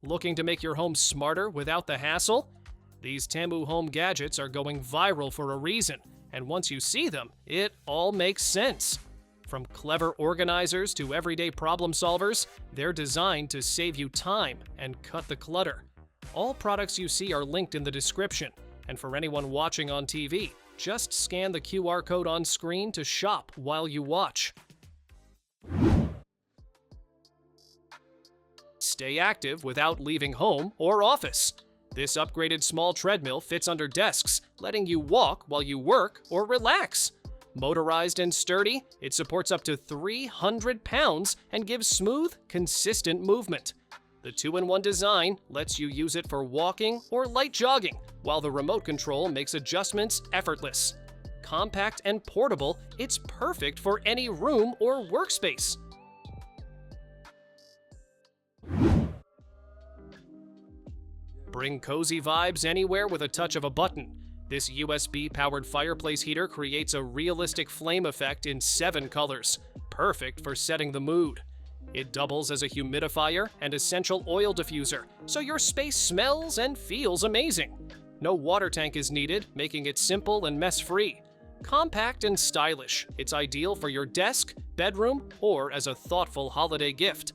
Looking to make your home smarter without the hassle? These Temu home gadgets are going viral for a reason, and once you see them, it all makes sense. From clever organizers to everyday problem solvers, they're designed to save you time and cut the clutter. All products you see are linked in the description, and for anyone watching on TV, just scan the QR code on screen to shop while you watch. Stay active without leaving home or office. This upgraded small treadmill fits under desks, letting you walk while you work or relax. Motorized and sturdy, it supports up to 300 pounds and gives smooth, consistent movement. The 2-in-1 design lets you use it for walking or light jogging, while the remote control makes adjustments effortless. Compact and portable, it's perfect for any room or workspace. Bring cozy vibes anywhere with a touch of a button. This USB-powered fireplace heater creates a realistic flame effect in 7 colors, perfect for setting the mood. It doubles as a humidifier and essential oil diffuser, so your space smells and feels amazing. No water tank is needed, making it simple and mess-free. Compact and stylish, it's ideal for your desk, bedroom, or as a thoughtful holiday gift.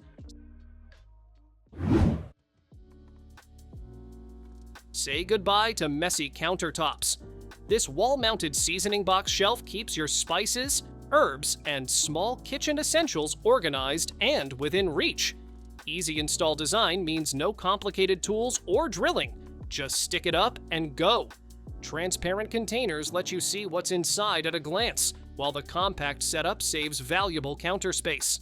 Say goodbye to messy countertops. This wall-mounted seasoning box shelf keeps your spices, herbs, and small kitchen essentials organized and within reach. Easy install design means no complicated tools or drilling. Just stick it up and go. Transparent containers let you see what's inside at a glance, while the compact setup saves valuable counter space.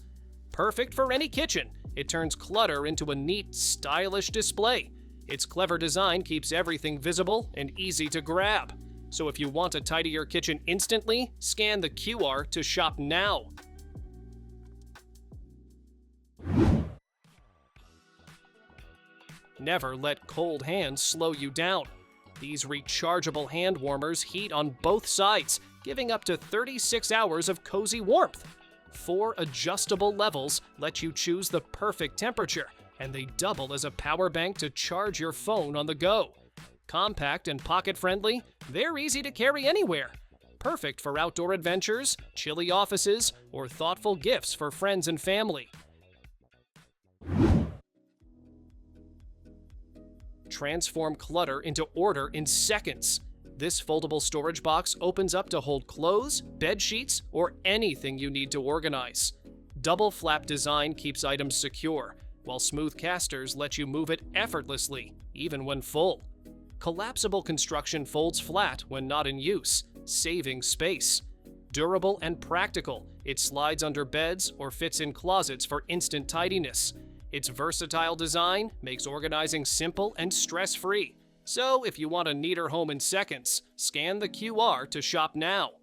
Perfect for any kitchen, it turns clutter into a neat, stylish display. Its clever design keeps everything visible and easy to grab. So if you want to tidy your kitchen instantly, scan the QR to shop now. Never let cold hands slow you down. These rechargeable hand warmers heat on both sides, giving up to 36 hours of cozy warmth. 4 adjustable levels let you choose the perfect temperature, and they double as a power bank to charge your phone on the go. Compact and pocket-friendly, they're easy to carry anywhere. Perfect for outdoor adventures, chilly offices, or thoughtful gifts for friends and family. Transform clutter into order in seconds. This foldable storage box opens up to hold clothes, bed sheets, or anything you need to organize. Double flap design keeps items secure, while smooth casters let you move it effortlessly, even when full. Collapsible construction folds flat when not in use, saving space. Durable and practical, it slides under beds or fits in closets for instant tidiness. Its versatile design makes organizing simple and stress-free. So if you want a neater home in seconds, scan the QR to shop now.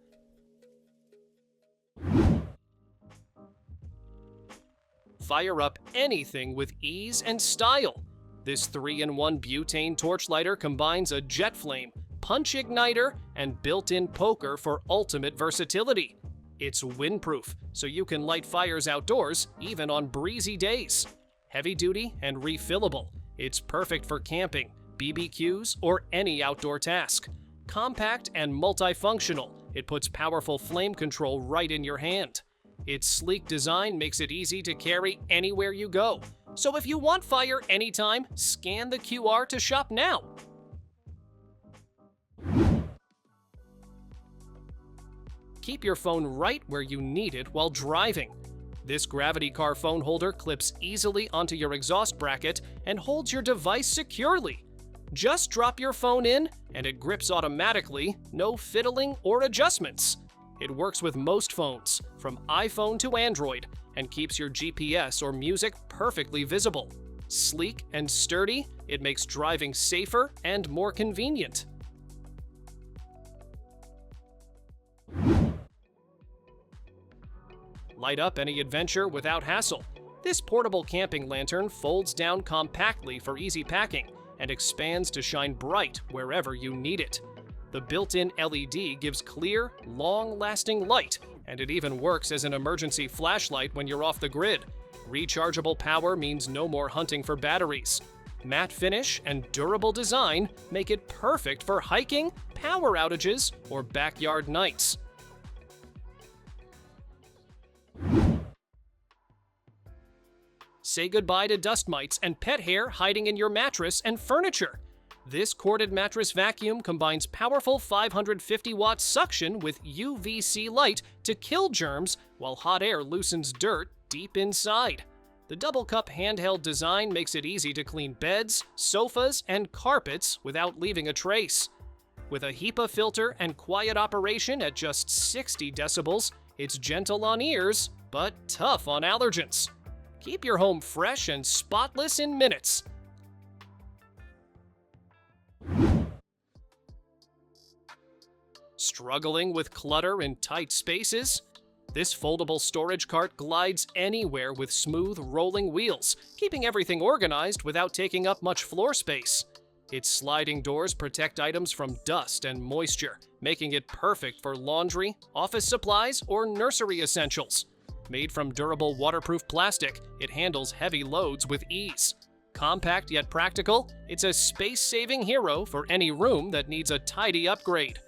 Fire up anything with ease and style. This 3-in-1 butane torch lighter combines a jet flame, punch igniter, and built-in poker for ultimate versatility. It's windproof, so you can light fires outdoors even on breezy days. Heavy-duty and refillable, it's perfect for camping, BBQs, or any outdoor task. Compact and multifunctional, it puts powerful flame control right in your hand. Its sleek design makes it easy to carry anywhere you go. So if you want fire anytime, scan the QR to shop now. Keep your phone right where you need it while driving. This gravity car phone holder clips easily onto your exhaust bracket and holds your device securely. Just drop your phone in and it grips automatically, no fiddling or adjustments. It works with most phones, from iPhone to Android, and keeps your GPS or music perfectly visible. Sleek and sturdy, it makes driving safer and more convenient. Light up any adventure without hassle. This portable camping lantern folds down compactly for easy packing and expands to shine bright wherever you need it. The built-in LED gives clear, long-lasting light, and it even works as an emergency flashlight when you're off the grid. Rechargeable power means no more hunting for batteries. matte finish, and durable design make it perfect for hiking, power outages, or backyard nights. Say goodbye to dust mites and pet hair hiding in your mattress and furniture. This corded mattress vacuum combines powerful 550-watt suction with UVC light to kill germs while hot air loosens dirt deep inside. The double-cup handheld design makes it easy to clean beds, sofas, and carpets without leaving a trace. With a HEPA filter and quiet operation at just 60 decibels, it's gentle on ears, but tough on allergens. Keep your home fresh and spotless in minutes. Struggling with clutter in tight spaces? This foldable storage cart glides anywhere with smooth, rolling wheels, keeping everything organized without taking up much floor space. Its sliding doors protect items from dust and moisture, making it perfect for laundry, office supplies, or nursery essentials. Made from durable waterproof plastic, it handles heavy loads with ease. Compact yet practical, it's a space-saving hero for any room that needs a tidy upgrade.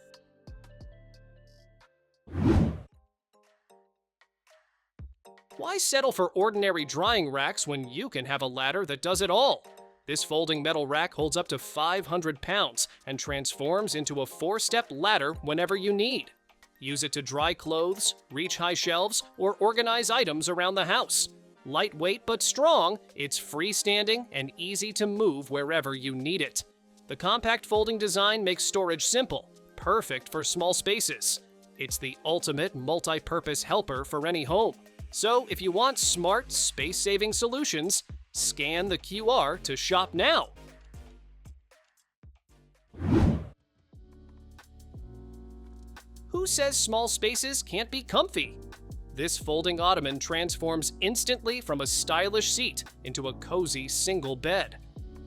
Why settle for ordinary drying racks when you can have a ladder that does it all? This folding metal rack holds up to 500 pounds and transforms into a 4-step ladder whenever you need. Use it to dry clothes, reach high shelves, or organize items around the house. Lightweight but strong, it's freestanding and easy to move wherever you need it. The compact folding design makes storage simple, perfect for small spaces. It's the ultimate multi-purpose helper for any home. So if you want smart, space-saving solutions, scan the QR to shop now. Who says small spaces can't be comfy? This folding Ottoman transforms instantly from a stylish seat into a cozy single bed.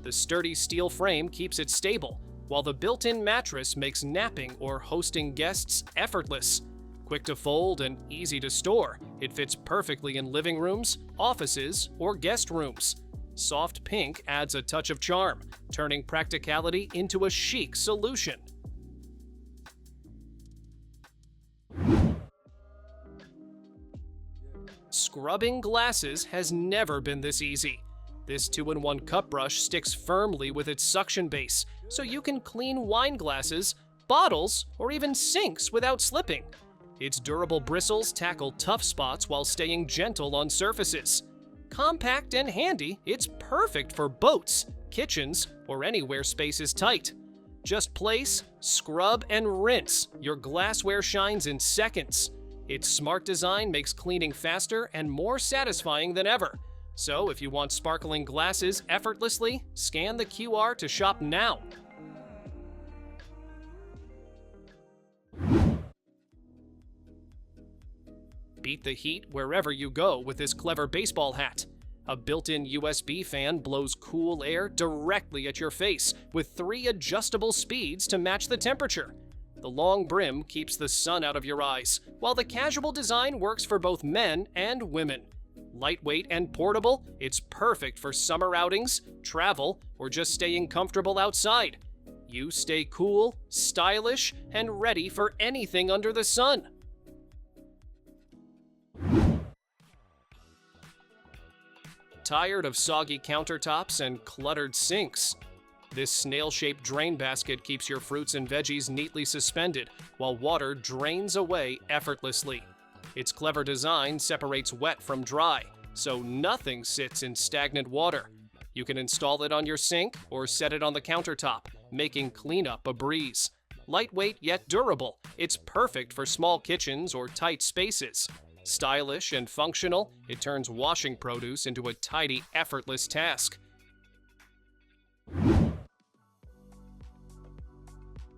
The sturdy steel frame keeps it stable, while the built-in mattress makes napping or hosting guests effortless. Quick to fold and easy to store, it fits perfectly in living rooms, offices, or guest rooms. Soft pink adds a touch of charm, turning practicality into a chic solution. Scrubbing glasses has never been this easy. This 2-in-1 cup brush sticks firmly with its suction base, so you can clean wine glasses, bottles, or even sinks without slipping. Its durable bristles tackle tough spots while staying gentle on surfaces. Compact and handy, it's perfect for boats, kitchens, or anywhere space is tight. Just place, scrub, and rinse. Your glassware shines in seconds. Its smart design makes cleaning faster and more satisfying than ever. So if you want sparkling glasses effortlessly, scan the QR to shop now. Beat the heat wherever you go with this clever baseball hat. A built-in USB fan blows cool air directly at your face with 3 adjustable speeds to match the temperature. The long brim keeps the sun out of your eyes, while the casual design works for both men and women. Lightweight and portable, it's perfect for summer outings, travel, or just staying comfortable outside. You stay cool, stylish, and ready for anything under the sun. Tired of soggy countertops and cluttered sinks? This snail-shaped drain basket keeps your fruits and veggies neatly suspended, while water drains away effortlessly. Its clever design separates wet from dry, so nothing sits in stagnant water. You can install it on your sink or set it on the countertop, making cleanup a breeze. Lightweight yet durable, it's perfect for small kitchens or tight spaces. Stylish and functional, it turns washing produce into a tidy, effortless task.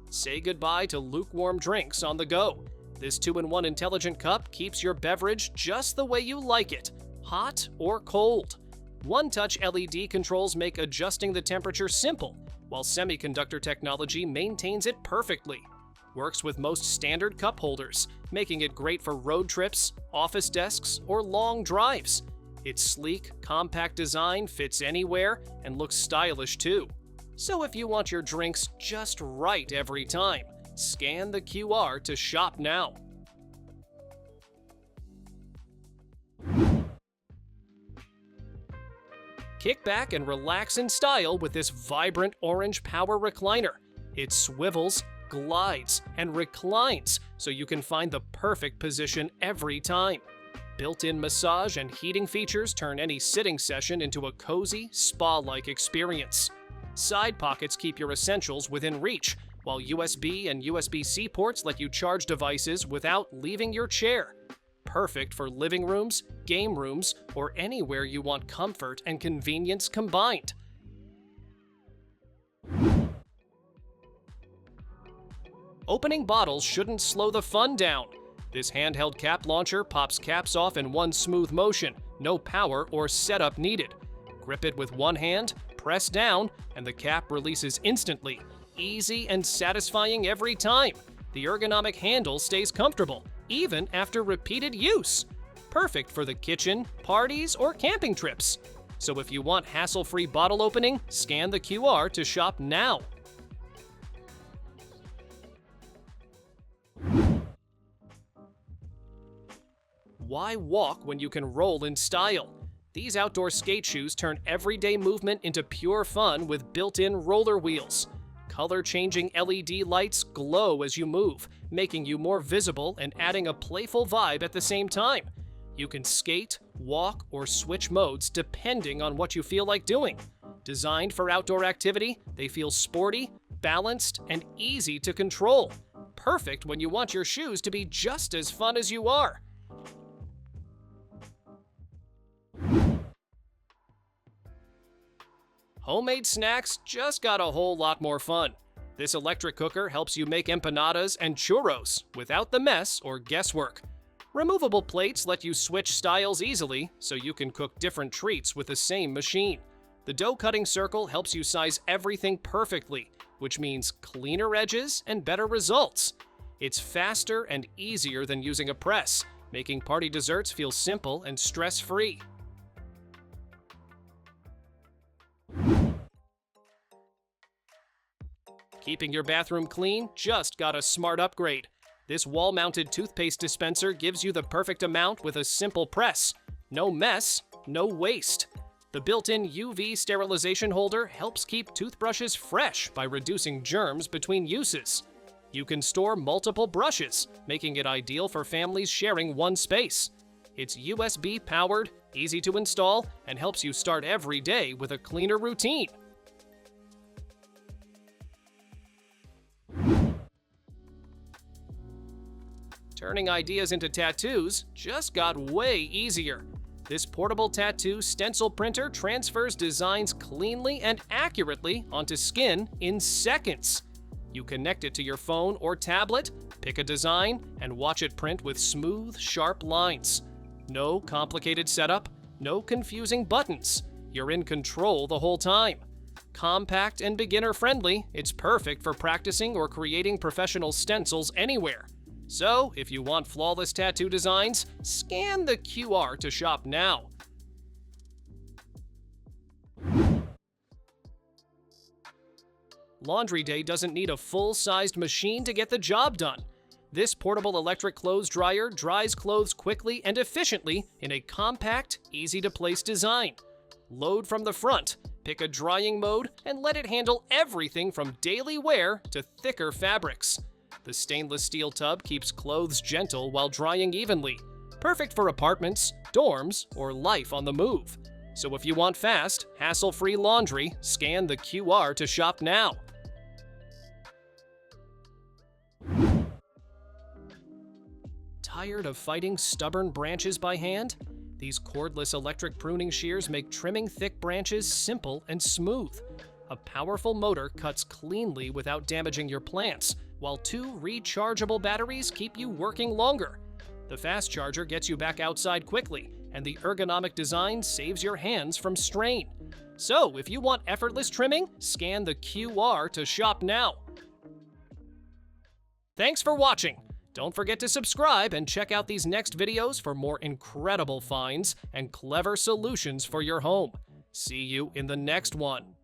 Say goodbye to lukewarm drinks on the go. This 2-in-1 intelligent cup keeps your beverage just the way you like it, hot or cold. One-touch LED controls make adjusting the temperature simple, while semiconductor technology maintains it perfectly. Works with most standard cup holders, making it great for road trips, office desks, or long drives. Its sleek, compact design fits anywhere and looks stylish too. So if you want your drinks just right every time, scan the QR to shop now. Kick back and relax in style with this vibrant orange power recliner. It swivels, glides, and reclines so you can find the perfect position every time. Built-in massage and heating features turn any sitting session into a cozy, spa-like experience. Side pockets keep your essentials within reach, while USB and USB-C ports let you charge devices without leaving your chair. Perfect for living rooms, game rooms, or anywhere you want comfort and convenience combined. Opening bottles shouldn't slow the fun down. This handheld cap launcher pops caps off in one smooth motion, no power or setup needed. Grip it with one hand, press down, and the cap releases instantly. Easy and satisfying every time. The ergonomic handle stays comfortable, even after repeated use. Perfect for the kitchen, parties, or camping trips. So if you want hassle-free bottle opening, scan the QR to shop now. Why walk when you can roll in style? These outdoor skate shoes turn everyday movement into pure fun with built-in roller wheels. Color-changing LED lights glow as you move, making you more visible and adding a playful vibe at the same time. You can skate, walk, or switch modes depending on what you feel like doing. Designed for outdoor activity, they feel sporty, balanced, and easy to control. Perfect when you want your shoes to be just as fun as you are. Homemade snacks just got a whole lot more fun. This electric cooker helps you make empanadas and churros without the mess or guesswork. Removable plates let you switch styles easily so you can cook different treats with the same machine. The dough cutting circle helps you size everything perfectly, which means cleaner edges and better results. It's faster and easier than using a press, making party desserts feel simple and stress-free. Keeping your bathroom clean just got a smart upgrade. This wall-mounted toothpaste dispenser gives you the perfect amount with a simple press. No mess, no waste. The built-in UV sterilization holder helps keep toothbrushes fresh by reducing germs between uses. You can store multiple brushes, making it ideal for families sharing one space. It's USB-powered, easy to install, and helps you start every day with a cleaner routine. Turning ideas into tattoos just got way easier. This portable tattoo stencil printer transfers designs cleanly and accurately onto skin in seconds. You connect it to your phone or tablet, pick a design, and watch it print with smooth, sharp lines. No complicated setup, no confusing buttons. You're in control the whole time. Compact and beginner-friendly, it's perfect for practicing or creating professional stencils anywhere. So, if you want flawless tattoo designs, scan the QR to shop now. Laundry day doesn't need a full-sized machine to get the job done. This portable electric clothes dryer dries clothes quickly and efficiently in a compact, easy-to-place design. Load from the front, pick a drying mode, and let it handle everything from daily wear to thicker fabrics. The stainless steel tub keeps clothes gentle while drying evenly. Perfect for apartments, dorms, or life on the move. So if you want fast, hassle-free laundry, scan the QR to shop now. Tired of fighting stubborn branches by hand? These cordless electric pruning shears make trimming thick branches simple and smooth. A powerful motor cuts cleanly without damaging your plants, while 2 rechargeable batteries keep you working longer. The fast charger gets you back outside quickly, and the ergonomic design saves your hands from strain. So, if you want effortless trimming, scan the QR to shop now. Thanks for watching. Don't forget to subscribe and check out these next videos for more incredible finds and clever solutions for your home. See you in the next one.